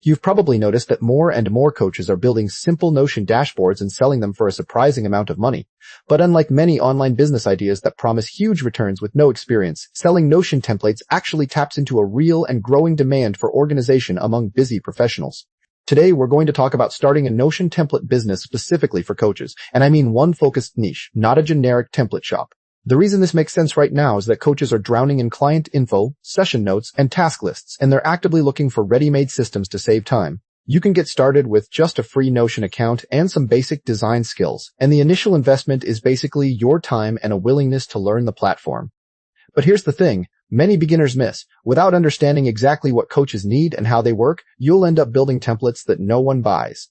You've probably noticed that more and more coaches are building simple Notion dashboards and selling them for a surprising amount of money. But unlike many online business ideas that promise huge returns with no experience, selling Notion templates actually taps into a real and growing demand for organization among busy professionals. Today, we're going to talk about starting a Notion template business specifically for coaches, and I mean one focused niche, not a generic template shop. The reason this makes sense right now is that coaches are drowning in client info, session notes, and task lists, and they're actively looking for ready-made systems to save time. You can get started with just a free Notion account and some basic design skills, and the initial investment is basically your time and a willingness to learn the platform. But here's the thing, many beginners miss. Without understanding exactly what coaches need and how they work, you'll end up building templates that no one buys.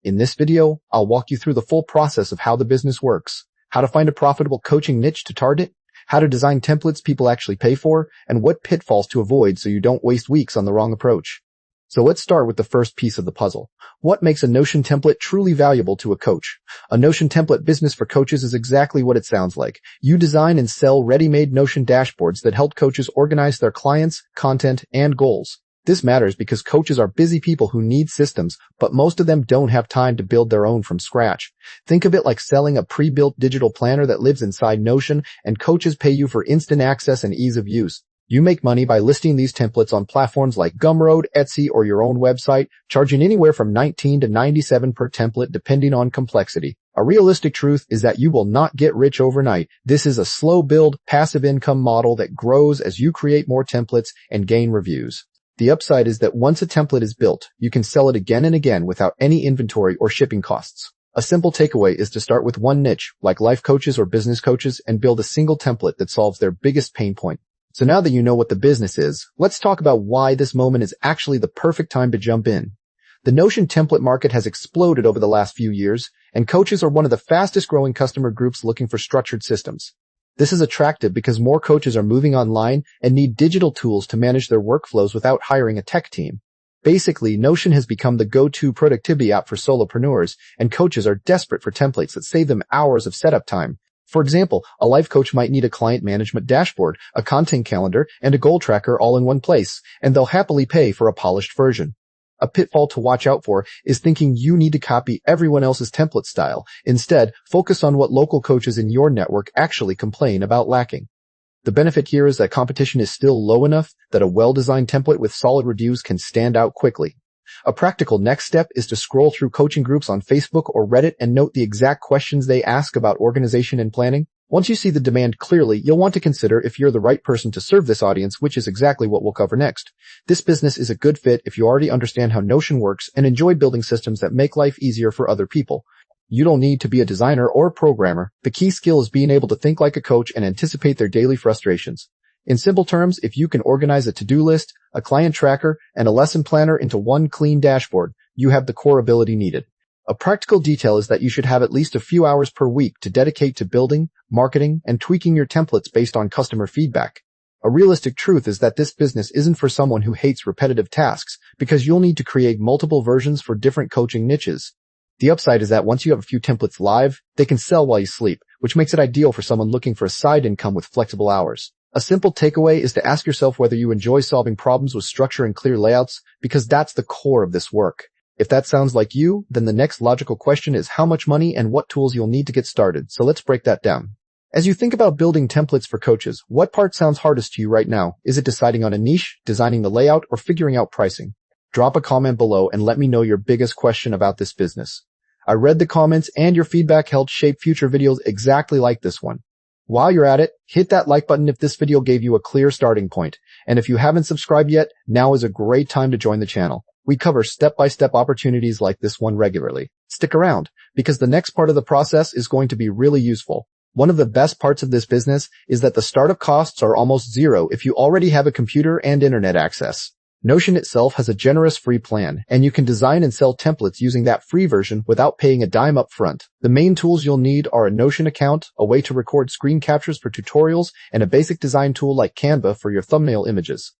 In this video, I'll walk you through the full process of how the business works, how to find a profitable coaching niche to target, how to design templates people actually pay for, and what pitfalls to avoid so you don't waste weeks on the wrong approach. So let's start with the first piece of the puzzle. What makes a Notion template truly valuable to a coach? A Notion template business for coaches is exactly what it sounds like. You design and sell ready-made Notion dashboards that help coaches organize their clients, content, and goals. This matters because coaches are busy people who need systems, but most of them don't have time to build their own from scratch. Think of it like selling a pre-built digital planner that lives inside Notion, and coaches pay you for instant access and ease of use. You make money by listing these templates on platforms like Gumroad, Etsy, or your own website, charging anywhere from $19 to $97 per template depending on complexity. A realistic truth is that you will not get rich overnight. This is a slow build, passive income model that grows as you create more templates and gain reviews. The upside is that once a template is built, you can sell it again and again without any inventory or shipping costs. A simple takeaway is to start with one niche, like life coaches or business coaches, and build a single template that solves their biggest pain point. So now that you know what the business is, let's talk about why this moment is actually the perfect time to jump in. The Notion template market has exploded over the last few years, and coaches are one of the fastest growing customer groups looking for structured systems. This is attractive because more coaches are moving online and need digital tools to manage their workflows without hiring a tech team. Basically, Notion has become the go-to productivity app for solopreneurs, and coaches are desperate for templates that save them hours of setup time. For example, a life coach might need a client management dashboard, a content calendar, and a goal tracker all in one place, and they'll happily pay for a polished version. A pitfall to watch out for is thinking you need to copy everyone else's template style. Instead, focus on what local coaches in your network actually complain about lacking. The benefit here is that competition is still low enough that a well-designed template with solid reviews can stand out quickly. A practical next step is to scroll through coaching groups on Facebook or Reddit and note the exact questions they ask about organization and planning. Once you see the demand clearly, you'll want to consider if you're the right person to serve this audience, which is exactly what we'll cover next. This business is a good fit if you already understand how Notion works and enjoy building systems that make life easier for other people. You don't need to be a designer or a programmer. The key skill is being able to think like a coach and anticipate their daily frustrations. In simple terms, if you can organize a to-do list, a client tracker, and a lesson planner into one clean dashboard, you have the core ability needed. A practical detail is that you should have at least a few hours per week to dedicate to building, marketing, and tweaking your templates based on customer feedback. A realistic truth is that this business isn't for someone who hates repetitive tasks, because you'll need to create multiple versions for different coaching niches. The upside is that once you have a few templates live, they can sell while you sleep, which makes it ideal for someone looking for a side income with flexible hours. A simple takeaway is to ask yourself whether you enjoy solving problems with structure and clear layouts, because that's the core of this work. If that sounds like you, then the next logical question is how much money and what tools you'll need to get started. So let's break that down. As you think about building templates for coaches, what part sounds hardest to you right now? Is it deciding on a niche, designing the layout, or figuring out pricing? Drop a comment below and let me know your biggest question about this business. I read the comments and your feedback helped shape future videos exactly like this one. While you're at it, hit that like button if this video gave you a clear starting point. And if you haven't subscribed yet, now is a great time to join the channel. We cover step-by-step opportunities like this one regularly. Stick around, because the next part of the process is going to be really useful. One of the best parts of this business is that the startup costs are almost zero if you already have a computer and internet access. Notion itself has a generous free plan, and you can design and sell templates using that free version without paying a dime up front. The main tools you'll need are a Notion account, a way to record screen captures for tutorials, and a basic design tool like Canva for your thumbnail images.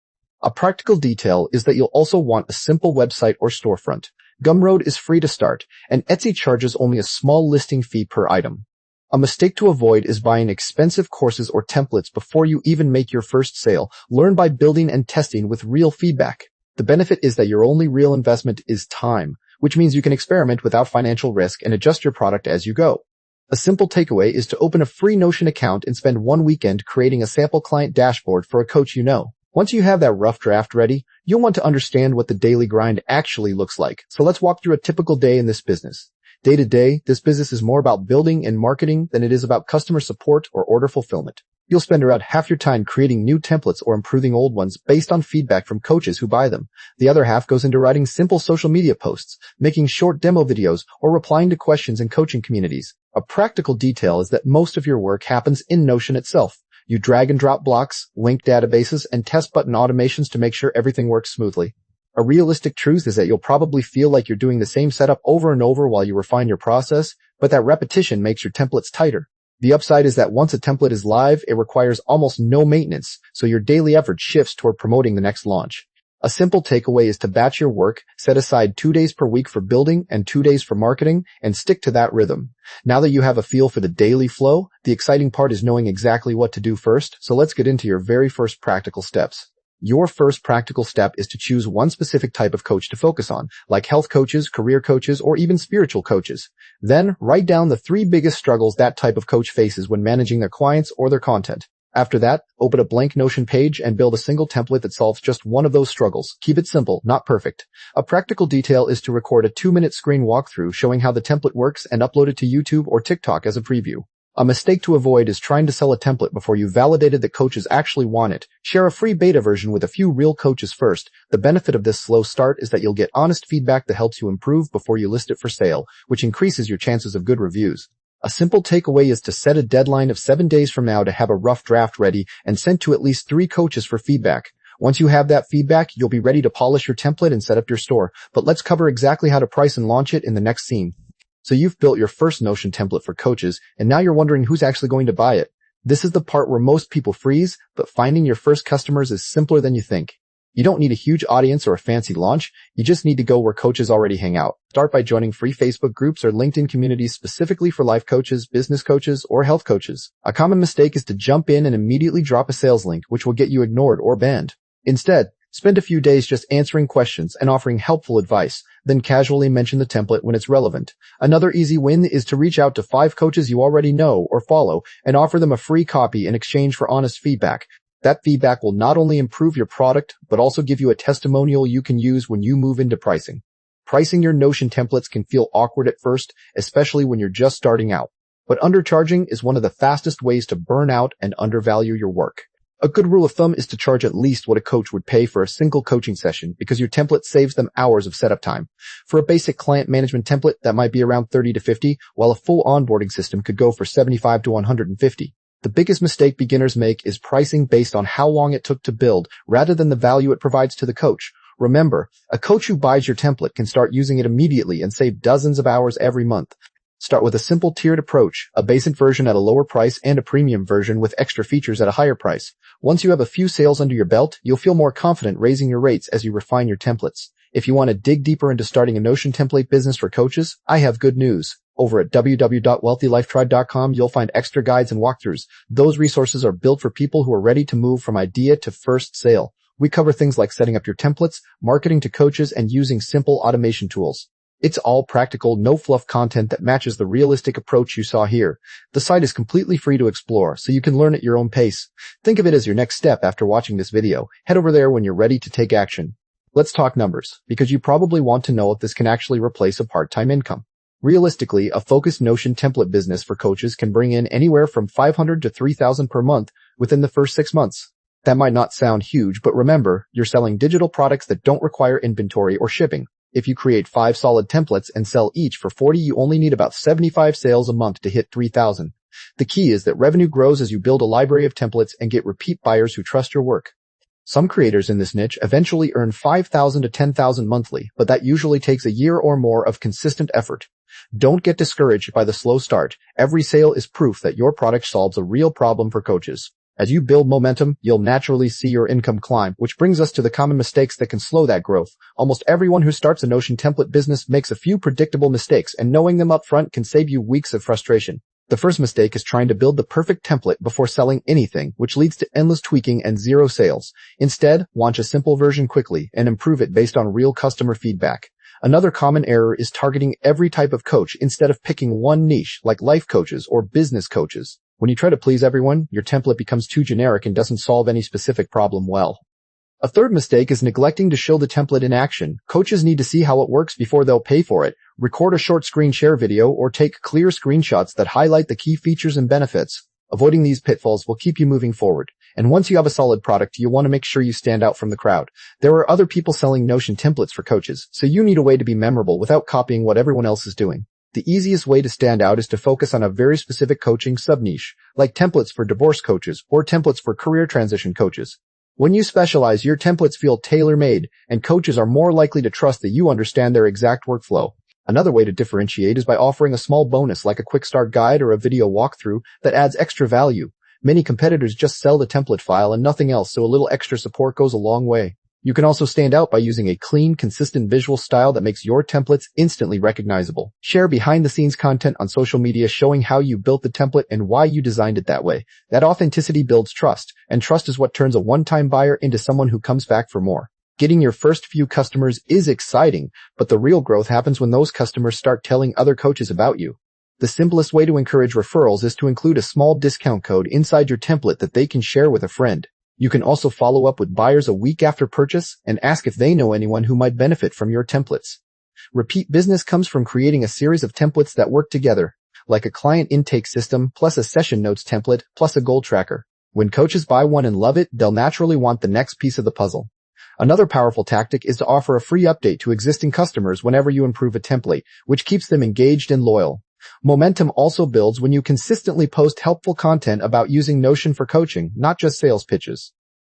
A practical detail is that you'll also want a simple website or storefront. Gumroad is free to start, and Etsy charges only a small listing fee per item. A mistake to avoid is buying expensive courses or templates before you even make your first sale. Learn by building and testing with real feedback. The benefit is that your only real investment is time, which means you can experiment without financial risk and adjust your product as you go. A simple takeaway is to open a free Notion account and spend one weekend creating a sample client dashboard for a coach you know. Once you have that rough draft ready, you'll want to understand what the daily grind actually looks like. So let's walk through a typical day in this business. Day to day, this business is more about building and marketing than it is about customer support or order fulfillment. You'll spend around half your time creating new templates or improving old ones based on feedback from coaches who buy them. The other half goes into writing simple social media posts, making short demo videos, or replying to questions in coaching communities. A practical detail is that most of your work happens in Notion itself. You drag and drop blocks, link databases, and test button automations to make sure everything works smoothly. A realistic truth is that you'll probably feel like you're doing the same setup over and over while you refine your process, but that repetition makes your templates tighter. The upside is that once a template is live, it requires almost no maintenance, so your daily effort shifts toward promoting the next launch. A simple takeaway is to batch your work, set aside 2 days per week for building and 2 days for marketing, and stick to that rhythm. Now that you have a feel for the daily flow, the exciting part is knowing exactly what to do first, so let's get into your very first practical steps. Your first practical step is to choose one specific type of coach to focus on, like health coaches, career coaches, or even spiritual coaches. Then, write down the 3 biggest struggles that type of coach faces when managing their clients or their content. After that, open a blank Notion page and build a single template that solves just one of those struggles. Keep it simple, not perfect. A practical detail is to record a 2-minute screen walkthrough showing how the template works and upload it to YouTube or TikTok as a preview. A mistake to avoid is trying to sell a template before you've validated that coaches actually want it. Share a free beta version with a few real coaches first. The benefit of this slow start is that you'll get honest feedback that helps you improve before you list it for sale, which increases your chances of good reviews. A simple takeaway is to set a deadline of 7 days from now to have a rough draft ready and sent to at least 3 coaches for feedback. Once you have that feedback, you'll be ready to polish your template and set up your store. But let's cover exactly how to price and launch it in the next scene. So you've built your first Notion template for coaches, and now you're wondering who's actually going to buy it. This is the part where most people freeze, but finding your first customers is simpler than you think. You don't need a huge audience or a fancy launch. You just need to go where coaches already hang out. Start by joining free Facebook groups or LinkedIn communities specifically for life coaches, business coaches, or health coaches. A common mistake is to jump in and immediately drop a sales link, which will get you ignored or banned. Instead, spend a few days just answering questions and offering helpful advice, then casually mention the template when it's relevant. Another easy win is to reach out to 5 coaches you already know or follow and offer them a free copy in exchange for honest feedback. That feedback will not only improve your product, but also give you a testimonial you can use when you move into pricing. Pricing your Notion templates can feel awkward at first, especially when you're just starting out. But undercharging is one of the fastest ways to burn out and undervalue your work. A good rule of thumb is to charge at least what a coach would pay for a single coaching session because your template saves them hours of setup time. For a basic client management template, that might be around 30 to 50, while a full onboarding system could go for 75 to 150. The biggest mistake beginners make is pricing based on how long it took to build rather than the value it provides to the coach. Remember, a coach who buys your template can start using it immediately and save dozens of hours every month. Start with a simple tiered approach, a basic version at a lower price and a premium version with extra features at a higher price. Once you have a few sales under your belt, you'll feel more confident raising your rates as you refine your templates. If you want to dig deeper into starting a Notion template business for coaches, I have good news. Over at www.wealthylifetribe.com, you'll find extra guides and walkthroughs. Those resources are built for people who are ready to move from idea to first sale. We cover things like setting up your templates, marketing to coaches, and using simple automation tools. It's all practical, no-fluff content that matches the realistic approach you saw here. The site is completely free to explore, so you can learn at your own pace. Think of it as your next step after watching this video. Head over there when you're ready to take action. Let's talk numbers, because you probably want to know if this can actually replace a part-time income. Realistically, a focused Notion template business for coaches can bring in anywhere from $500 to $3,000 per month within the first 6 months. That might not sound huge, but remember, you're selling digital products that don't require inventory or shipping. If you create 5 solid templates and sell each for $40, you only need about 75 sales a month to hit $3,000. The key is that revenue grows as you build a library of templates and get repeat buyers who trust your work. Some creators in this niche eventually earn $5,000 to $10,000 monthly, but that usually takes a year or more of consistent effort. Don't get discouraged by the slow start. Every sale is proof that your product solves a real problem for coaches. As you build momentum, you'll naturally see your income climb, which brings us to the common mistakes that can slow that growth. Almost everyone who starts a Notion template business makes a few predictable mistakes, and knowing them up front can save you weeks of frustration. The first mistake is trying to build the perfect template before selling anything, which leads to endless tweaking and zero sales. Instead, launch a simple version quickly and improve it based on real customer feedback. Another common error is targeting every type of coach instead of picking one niche, like life coaches or business coaches. When you try to please everyone, your template becomes too generic and doesn't solve any specific problem well. A third mistake is neglecting to show the template in action. Coaches need to see how it works before they'll pay for it. Record a short screen share video or take clear screenshots that highlight the key features and benefits. Avoiding these pitfalls will keep you moving forward. And once you have a solid product, you want to make sure you stand out from the crowd. There are other people selling Notion templates for coaches, so you need a way to be memorable without copying what everyone else is doing. The easiest way to stand out is to focus on a very specific coaching sub-niche, like templates for divorce coaches or templates for career transition coaches. When you specialize, your templates feel tailor-made, and coaches are more likely to trust that you understand their exact workflow. Another way to differentiate is by offering a small bonus like a quick start guide or a video walkthrough that adds extra value. Many competitors just sell the template file and nothing else, so a little extra support goes a long way. You can also stand out by using a clean, consistent visual style that makes your templates instantly recognizable. Share behind-the-scenes content on social media showing how you built the template and why you designed it that way. That authenticity builds trust, and trust is what turns a one-time buyer into someone who comes back for more. Getting your first few customers is exciting, but the real growth happens when those customers start telling other coaches about you. The simplest way to encourage referrals is to include a small discount code inside your template that they can share with a friend. You can also follow up with buyers a week after purchase and ask if they know anyone who might benefit from your templates. Repeat business comes from creating a series of templates that work together, like a client intake system plus a session notes template plus a goal tracker. When coaches buy one and love it, they'll naturally want the next piece of the puzzle. Another powerful tactic is to offer a free update to existing customers whenever you improve a template, which keeps them engaged and loyal. Momentum also builds when you consistently post helpful content about using Notion for coaching, not just sales pitches.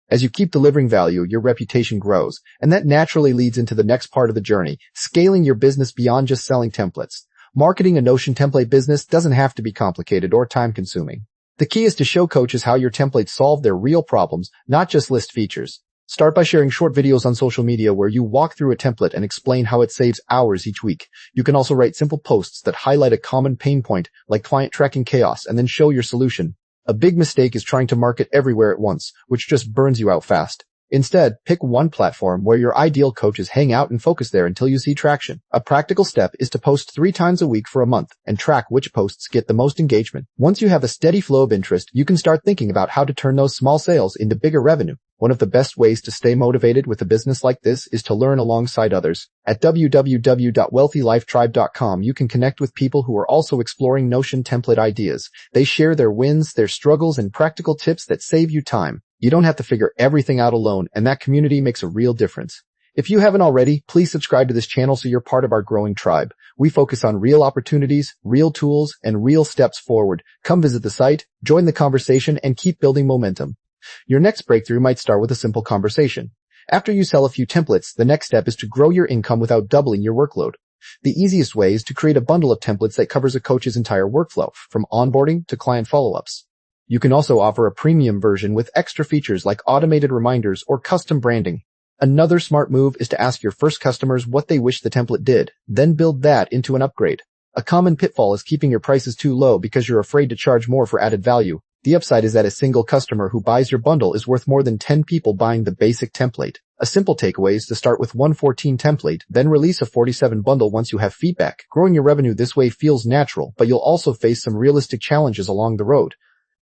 As you keep delivering value, your reputation grows, and that naturally leads into the next part of the journey, scaling your business beyond just selling templates. Marketing a Notion template business doesn't have to be complicated or time-consuming. The key is to show coaches how your templates solve their real problems, not just list features. Start by sharing short videos on social media where you walk through a template and explain how it saves hours each week. You can also write simple posts that highlight a common pain point, like client tracking chaos, and then show your solution. A big mistake is trying to market everywhere at once, which just burns you out fast. Instead, pick one platform where your ideal coaches hang out and focus there until you see traction. A practical step is to post 3 times a week for a month and track which posts get the most engagement. Once you have a steady flow of interest, you can start thinking about how to turn those small sales into bigger revenue. One of the best ways to stay motivated with a business like this is to learn alongside others. At www.wealthylifetribe.com, you can connect with people who are also exploring Notion template ideas. They share their wins, their struggles, and practical tips that save you time. You don't have to figure everything out alone, and that community makes a real difference. If you haven't already, please subscribe to this channel so you're part of our growing tribe. We focus on real opportunities, real tools, and real steps forward. Come visit the site, join the conversation, and keep building momentum. Your next breakthrough might start with a simple conversation. After you sell a few templates, the next step is to grow your income without doubling your workload. The easiest way is to create a bundle of templates that covers a coach's entire workflow, from onboarding to client follow-ups. You can also offer a premium version with extra features like automated reminders or custom branding. Another smart move is to ask your first customers what they wish the template did, then build that into an upgrade. A common pitfall is keeping your prices too low because you're afraid to charge more for added value. The upside is that a single customer who buys your bundle is worth more than 10 people buying the basic template. A simple takeaway is to start with one 14 template, then release a 47 bundle once you have feedback. Growing your revenue this way feels natural, but you'll also face some realistic challenges along the road.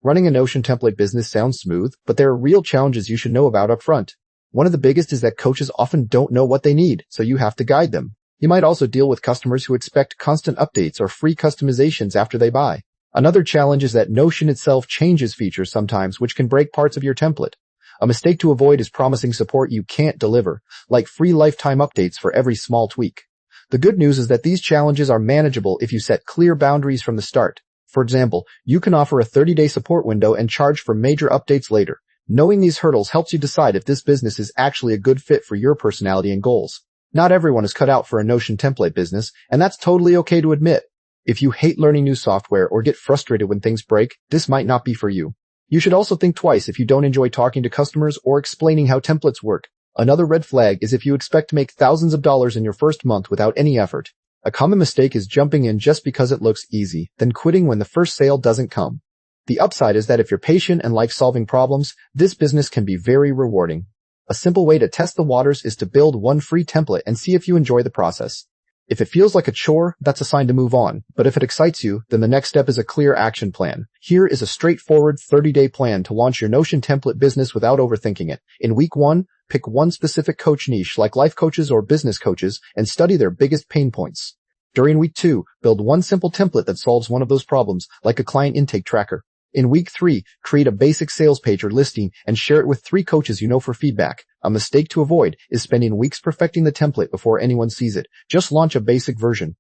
Running a Notion template business sounds smooth, but there are real challenges you should know about up front. One of the biggest is that coaches often don't know what they need, so you have to guide them. You might also deal with customers who expect constant updates or free customizations after they buy. Another challenge is that Notion itself changes features sometimes, which can break parts of your template. A mistake to avoid is promising support you can't deliver, like free lifetime updates for every small tweak. The good news is that these challenges are manageable if you set clear boundaries from the start. For example, you can offer a 30-day support window and charge for major updates later. Knowing these hurdles helps you decide if this business is actually a good fit for your personality and goals. Not everyone is cut out for a Notion template business, and that's totally okay to admit. If you hate learning new software or get frustrated when things break, this might not be for you. You should also think twice if you don't enjoy talking to customers or explaining how templates work. Another red flag is if you expect to make thousands of dollars in your first month without any effort. A common mistake is jumping in just because it looks easy, then quitting when the first sale doesn't come. The upside is that if you're patient and like solving problems, this business can be very rewarding. A simple way to test the waters is to build one free template and see if you enjoy the process. If it feels like a chore, that's a sign to move on. But if it excites you, then the next step is a clear action plan. Here is a straightforward 30-day plan to launch your Notion template business without overthinking it. In week 1, pick one specific coach niche like life coaches or business coaches and study their biggest pain points. During week 2, build one simple template that solves one of those problems, like a client intake tracker. In week 3, create a basic sales page or listing and share it with 3 coaches you know for feedback. A mistake to avoid is spending weeks perfecting the template before anyone sees it. Just launch a basic version.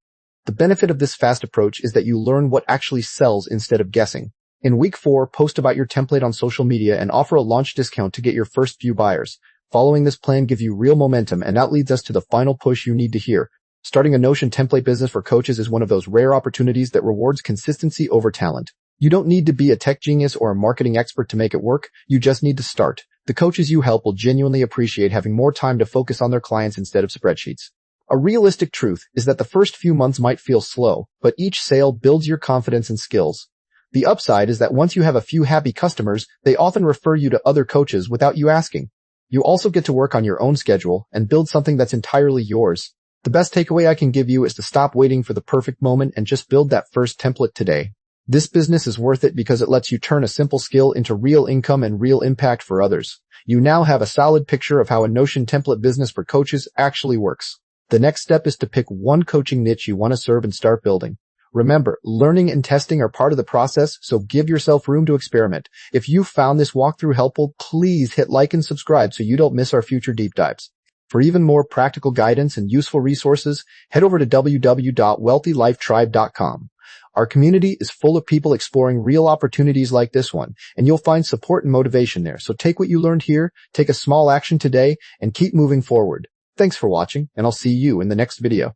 The benefit of this fast approach is that you learn what actually sells instead of guessing. In week 4, post about your template on social media and offer a launch discount to get your first few buyers. Following this plan gives you real momentum, and that leads us to the final push you need to hear. Starting a Notion template business for coaches is one of those rare opportunities that rewards consistency over talent. You don't need to be a tech genius or a marketing expert to make it work. You just need to start. The coaches you help will genuinely appreciate having more time to focus on their clients instead of spreadsheets. A realistic truth is that the first few months might feel slow, but each sale builds your confidence and skills. The upside is that once you have a few happy customers, they often refer you to other coaches without you asking. You also get to work on your own schedule and build something that's entirely yours. The best takeaway I can give you is to stop waiting for the perfect moment and just build that first template today. This business is worth it because it lets you turn a simple skill into real income and real impact for others. You now have a solid picture of how a Notion template business for coaches actually works. The next step is to pick one coaching niche you want to serve and start building. Remember, learning and testing are part of the process, so give yourself room to experiment. If you found this walkthrough helpful, please hit like and subscribe so you don't miss our future deep dives. For even more practical guidance and useful resources, head over to www.wealthylifetribe.com. Our community is full of people exploring real opportunities like this one, and you'll find support and motivation there. So take what you learned here, take a small action today, and keep moving forward. Thanks for watching, and I'll see you in the next video.